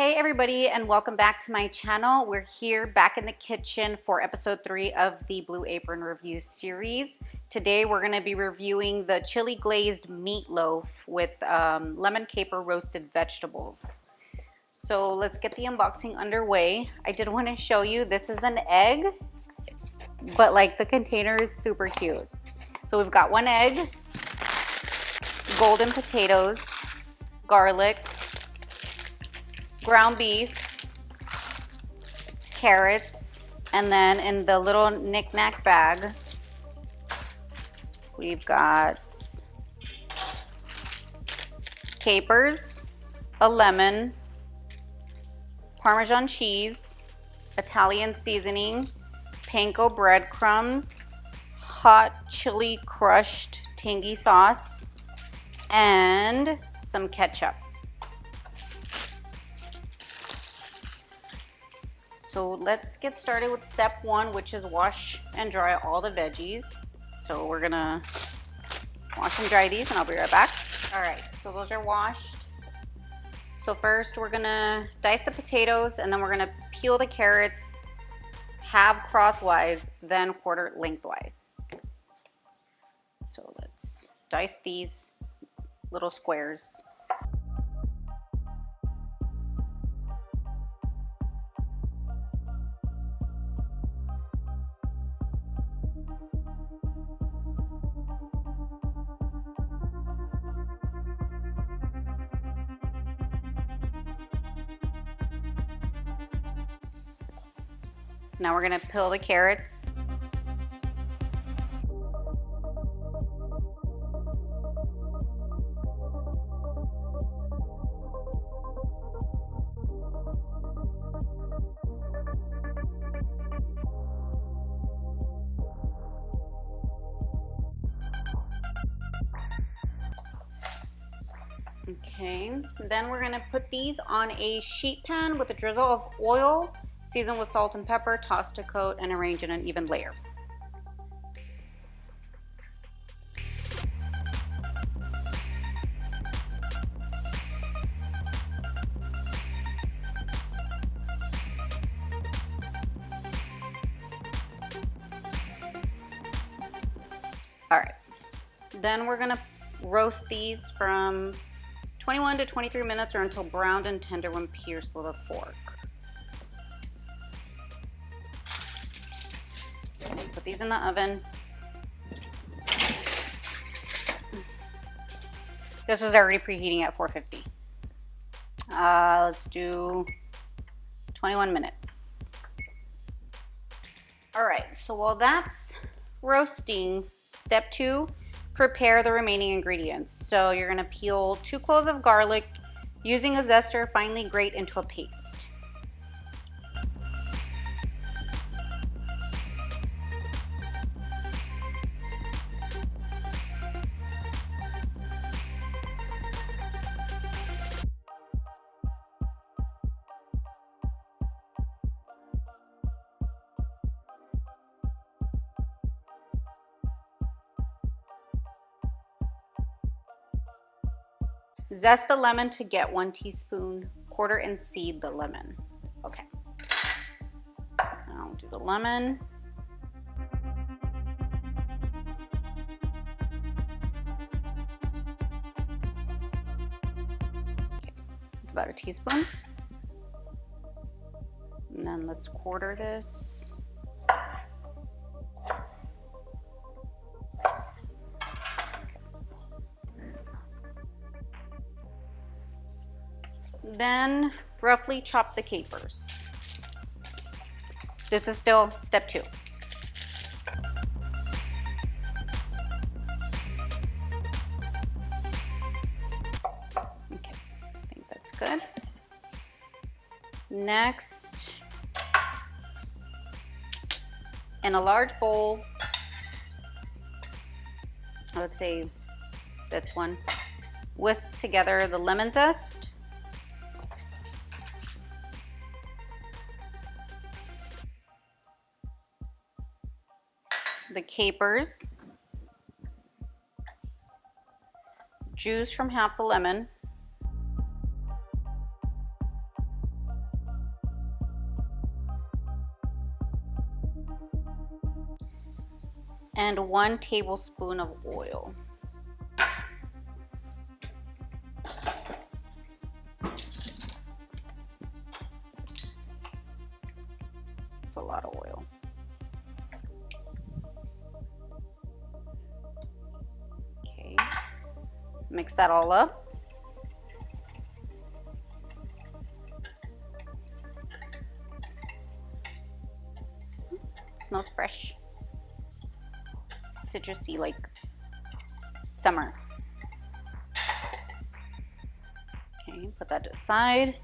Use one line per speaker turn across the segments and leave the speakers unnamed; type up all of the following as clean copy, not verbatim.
Hey everybody, and welcome back to my channel. We're here back in the kitchen for episode 3 of the Blue Apron review series. Today we're going to be reviewing the chili-glazed meatloaf with lemon caper roasted vegetables. So let's get the unboxing underway. I did want to show you, this is an egg, but like the container is super cute. So we've got one egg, golden potatoes, garlic, ground beef, carrots, and then in the little knick-knack bag, we've got capers, a lemon, Parmesan cheese, Italian seasoning, panko breadcrumbs, hot chili crushed tangy sauce, and some ketchup. So let's get started with step 1, which is wash and dry all the veggies. So we're gonna wash and dry these and I'll be right back. All right, so those are washed. So first we're gonna dice the potatoes and then we're gonna peel the carrots half crosswise, then quarter lengthwise. So let's dice these little squares. Now we're gonna peel the carrots. Okay, then we're gonna put these on a sheet pan with a drizzle of oil, season with salt and pepper, toss to coat, and arrange in an even layer. All right, then we're gonna roast these from 21 to 23 minutes or until browned and tender when pierced with a fork. Put these in the oven. This was already preheating at 450. Let's do 21 minutes. All right, so while that's roasting, step 2, prepare the remaining ingredients. So you're gonna peel 2 cloves of garlic, using a zester, finely grate into a paste. Zest the lemon to get 1 teaspoon, quarter and seed the lemon. Okay, so now I'll do the lemon. Okay, it's about a teaspoon. And then let's quarter this. Then roughly chop the capers. This is still step 2. Okay, I think that's good. Next, in a large bowl, I would say this one, whisk together the lemon zest, the capers, juice from half the lemon, and 1 tablespoon of oil. It's a lot of oil. Okay, mix that all up. Smells fresh, citrusy, like summer. Okay, put that to the side.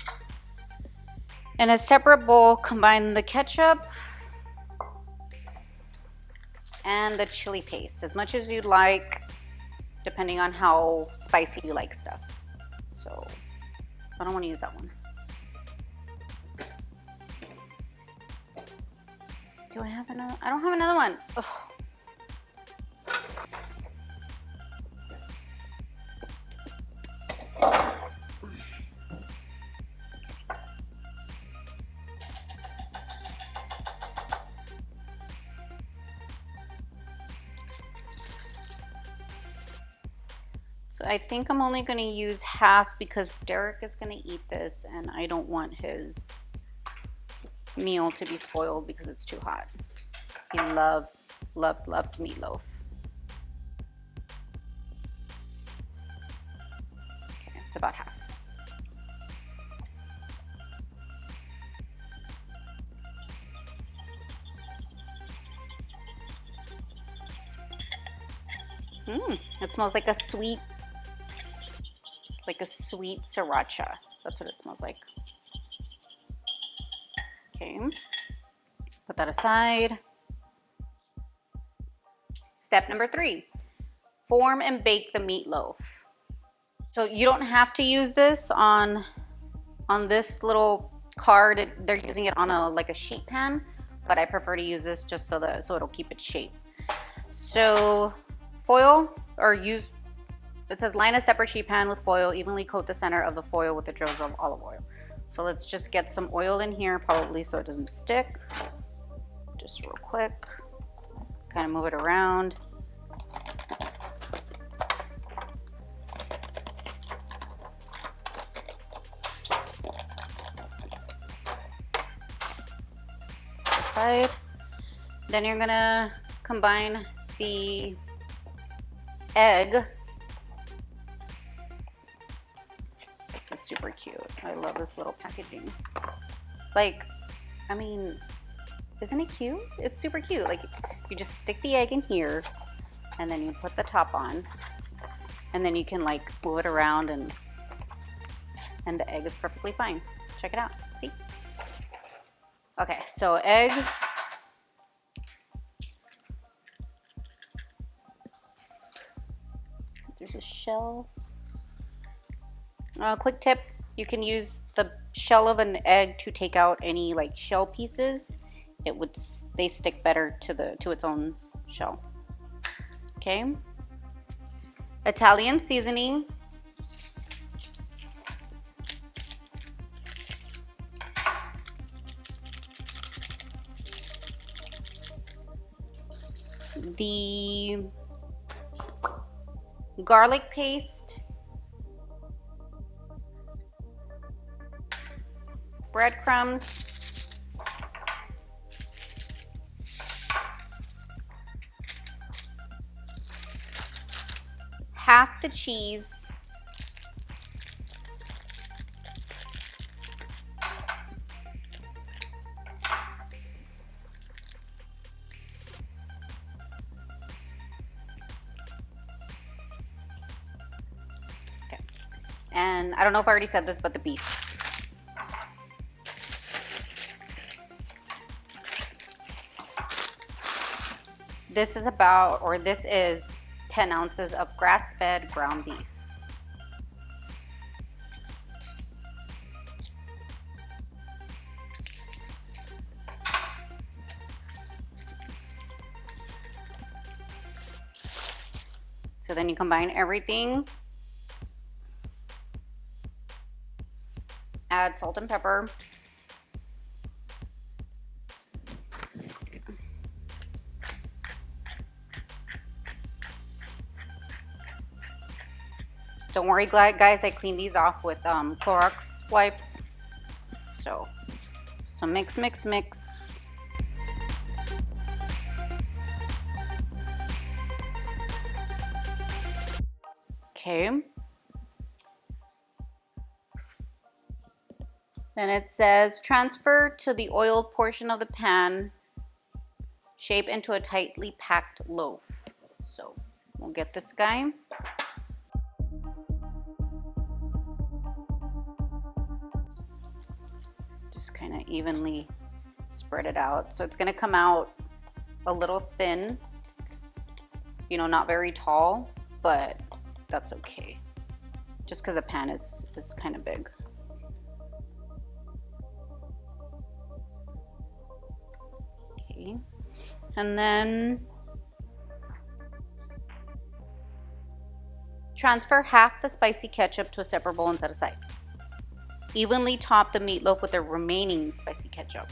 In a separate bowl, combine the ketchup and the chili paste, as much as you'd like, depending on how spicy you like stuff. So, I don't want to use that one. Do I have another? I don't have another one. Ugh. So I think I'm only going to use half because Derek is going to eat this and I don't want his meal to be spoiled because it's too hot. He loves meatloaf. Okay, it's about half. It smells like a sweet sriracha. That's what it smells like. Okay, put that aside. Step number 3, form and bake the meatloaf. So you don't have to use this on this little card. They're using it on a sheet pan, but I prefer to use this just so it'll keep its shape. So foil, or use, it says line a separate sheet pan with foil, evenly coat the center of the foil with the drops of olive oil. So let's just get some oil in here, probably so it doesn't stick. Just real quick, kind of move it around. Side. Then you're gonna combine the egg. This is super cute. I love this little packaging. Like, I mean, isn't it cute? It's super cute. Like, you just stick the egg in here and then you put the top on and then you can like move it around and the egg is perfectly fine. Check it out. See? Okay, so egg. There's a shell. Quick tip, you can use the shell of an egg to take out any like shell pieces. They stick better to its own shell. Okay. Italian seasoning. The garlic paste, breadcrumbs, half the cheese, and I don't know if I already said this, but the beef. This is 10 ounces of grass-fed ground beef. So then you combine everything. Add salt and pepper. Don't worry, guys, I cleaned these off with Clorox wipes. So mix, mix, mix. Okay. Then it says transfer to the oiled portion of the pan, shape into a tightly packed loaf. So we'll get this guy. Just kind of evenly spread it out. So it's gonna come out a little thin, you know, not very tall, but that's okay. Just because the pan is kind of big. Okay, and then transfer half the spicy ketchup to a separate bowl and set aside. Evenly top the meatloaf with the remaining spicy ketchup.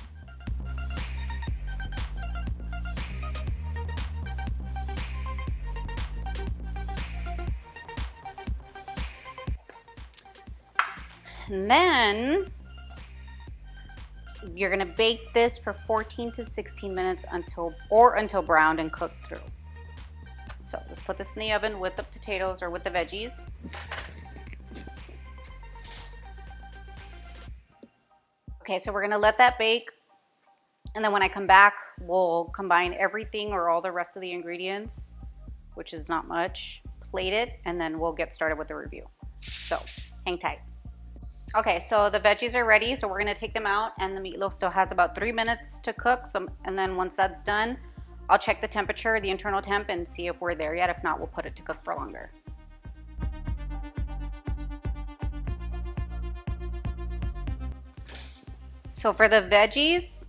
And then you're gonna bake this for 14 to 16 minutes until browned and cooked through. So let's put this in the oven with the potatoes or with the veggies. Okay, so we're gonna let that bake, and then when I come back, we'll combine everything or all the rest of the ingredients, which is not much, plate it, and then we'll get started with the review. So hang tight. Okay, so the veggies are ready, so we're gonna take them out, and the meatloaf still has about 3 minutes to cook. And then once that's done, I'll check the temperature, the internal temp, and see if we're there yet. If not, we'll put it to cook for longer. So for the veggies,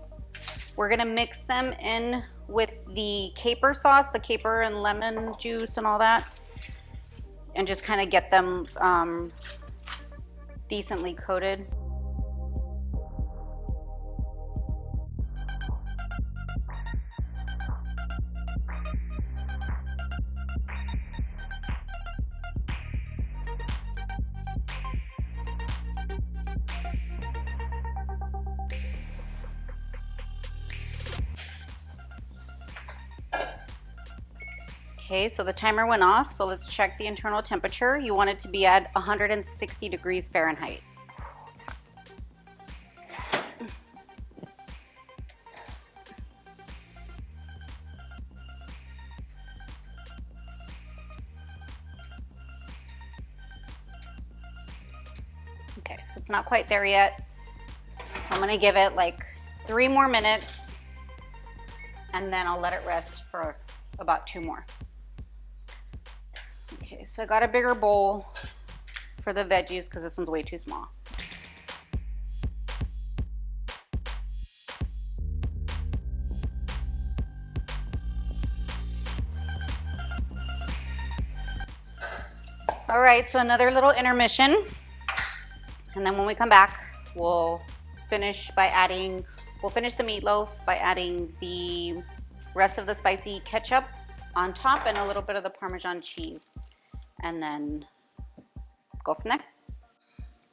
we're gonna mix them in with the caper sauce, the caper and lemon juice and all that, and just kind of get them decently coated. Okay, so the timer went off, so let's check the internal temperature. You want it to be at 160 degrees Fahrenheit. Okay, so it's not quite there yet. I'm gonna give it like 3 more minutes, and then I'll let it rest for about 2 more. Okay, so I got a bigger bowl for the veggies because this one's way too small. All right, so another little intermission. And then when we come back, we'll finish the meatloaf by adding the rest of the spicy ketchup on top and a little bit of the Parmesan cheese, and then go from there.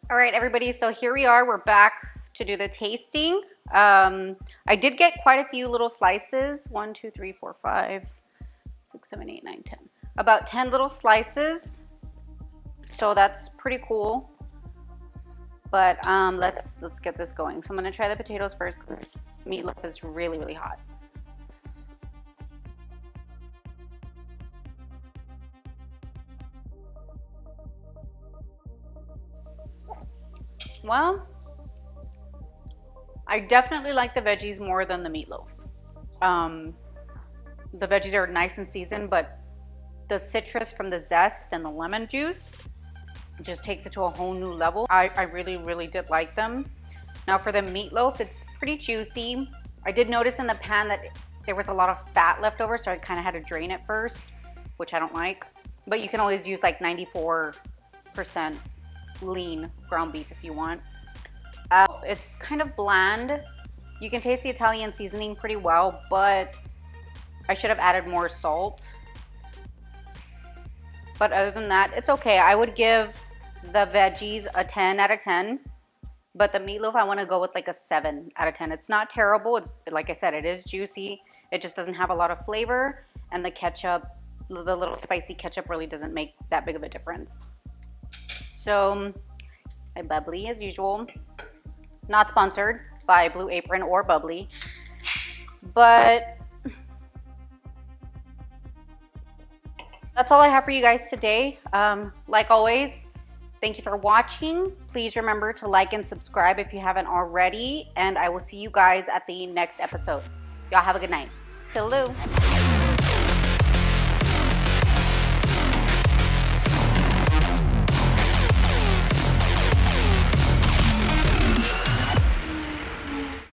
All right, everybody, so here we are. We're back to do the tasting. I did get quite a few little slices. 1, 2, 3, 4, 5, 6, 7, 8, 9, 10. About 10 little slices. So that's pretty cool. But let's get this going. So I'm gonna try the potatoes first because this meatloaf is really, really hot. Well, I definitely like the veggies more than the meatloaf. The veggies are nice and seasoned, but the citrus from the zest and the lemon juice just takes it to a whole new level. I really, really did like them. Now for the meatloaf, it's pretty juicy. I did notice in the pan that there was a lot of fat left over, so I kind of had to drain it first, which I don't like. But you can always use like 94% lean ground beef if you want. It's kind of bland. You can taste the Italian seasoning pretty well, but I should have added more salt. But other than that, it's okay. I would give the veggies a 10 out of 10. But the meatloaf, I want to go with like a 7 out of 10. It's not terrible. It's, like I said, it is juicy. It just doesn't have a lot of flavor. And the ketchup, the little spicy ketchup really doesn't make that big of a difference. So, my bubbly as usual. Not sponsored by Blue Apron or Bubbly. But that's all I have for you guys today. Like always, thank you for watching. Please remember to like and subscribe if you haven't already. And I will see you guys at the next episode. Y'all have a good night. Toodaloo.